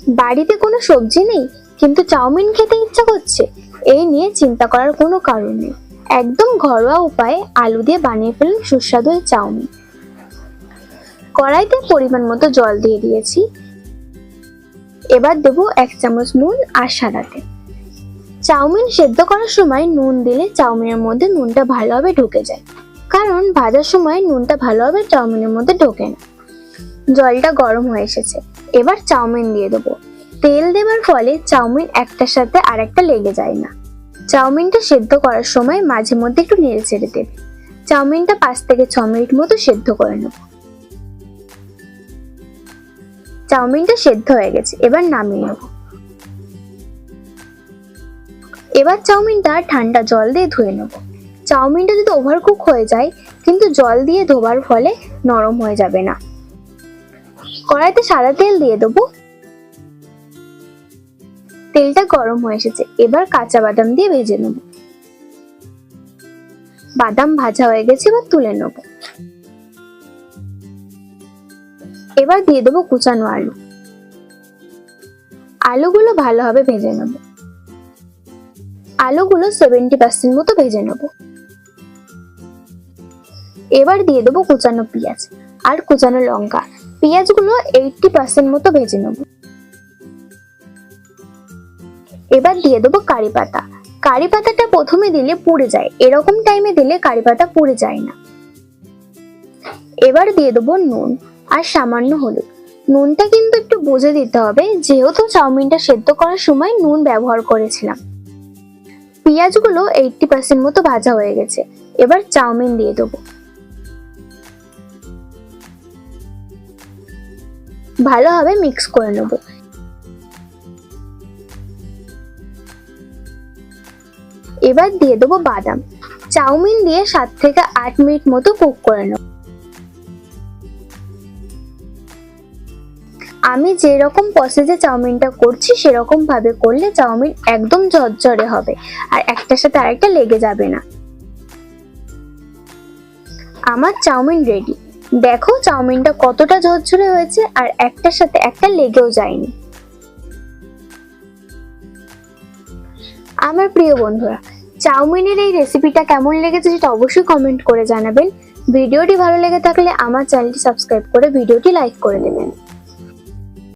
বাড়িতে কোনো সবজি নেই কিন্তু চাউমিন খেতে ইচ্ছা করছে, এই নিয়ে চিন্তা করার কোনো কারণ নেই। একদম ঘরোয়া উপায়ে আলু দিয়ে বানিয়ে ফেলুন সুস্বাদু এই চাউমিন। কড়াইতে পরিমাণ মতো জল দিয়ে দিয়েছি। এবার দেবো 1 চামচ নুন আর সাদা তেল। চাউমিন সেদ্ধ করার সময় নুন দিলে চাউমিনের মধ্যে নুনটা ভালোভাবে ঢুকে যায়, কারণ ভাজার সময় নুনটা ভালোভাবে চাউমিনের মধ্যে ঢোকে না। জলটা গরম হয়ে এসেছে, এবার চাউমিন দিয়ে দেবো। তেল দেওয়ার ফলে চাউমিন একটার সাথে আরেকটা লেগে যায় না। চাউমিনটা সেদ্ধ করার সময় মাঝে মধ্যে একটু নেড়ে চেড়ে দেবে। চাউমিনটা 5 থেকে 6 মিনিট মতো সেদ্ধ করে নেব। চাউমিনটা সেদ্ধ হয়ে গেছে, এবার নামিয়ে নেব। এবার চাউমিনটা ঠান্ডা জল দিয়ে ধুয়ে নেব। চাউমিনটা যদি ওভারকুক হয়ে যায় কিন্তু জল দিয়ে ধোবার ফলে নরম হয়ে যাবে না। কড়াইতে সাদা তেল দিয়ে দেবো। তেলটা গরম হয়ে এসেছে, এবার কাঁচা বাদাম দিয়ে ভেজে নেব। বাদাম ভাজা হয়ে গেছে, এবার তুলে নেব। এবার দিয়ে দেবো কুচানো আলু। আলুগুলো ভালোভাবে ভেজে নেব। আলুগুলো 70% মতো ভেজে নেব। এবার দিয়ে দেবো কুচানো পেঁয়াজ আর কুচানো লঙ্কা। পেঁয়াজগুলো 80% মতো ভেজে নেব। এবার দিয়ে দেবো কারি পাতা। কারি পাতাটা প্রথমে দিলে পুড়ে যায়, এরকম টাইমে দিলে কারি পাতা পুড়ে যায় না। এবার দিয়ে দেবো নুন আর সামান্য হলুদ। নুনটা কিন্তু একটু বুঝে দিতে হবে, যেহেতু চাউমিনটা সেদ্ধ করার সময় নুন ব্যবহার করেছিলাম। পেঁয়াজগুলো 80% মতো ভাজা হয়ে গেছে, এবার চাউমিন দিয়ে দেবো। ভালোভাবে মিক্স করে নেব। এবার দিয়ে দেবো বাদাম। চাউমিন দিয়ে 7 থেকে 8 মিনিট মতো কুক করে নেব। আমি যেরকম প্রসেসে চাউমিনটা করছি সেরকম ভাবে করলে চাউমিন একদম ঝরঝরে হবে আর একটার সাথে আরেকটা লেগে যাবে না। আমার চাউমিন রেডি। দেখো চাউমিনটা কতটা ঝরঝরে হয়েছে আর একটার সাথে একটা লেগেও যায়নি। আমার প্রিয় বন্ধুরা, চাউমিনের এই রেসিপিটা কেমন লেগেছে সেটা অবশ্যই কমেন্ট করে জানাবেন। ভিডিওটি ভালো লেগে থাকলে আমার চ্যানেলটি সাবস্ক্রাইব করে ভিডিওটি লাইক করে দেবেন।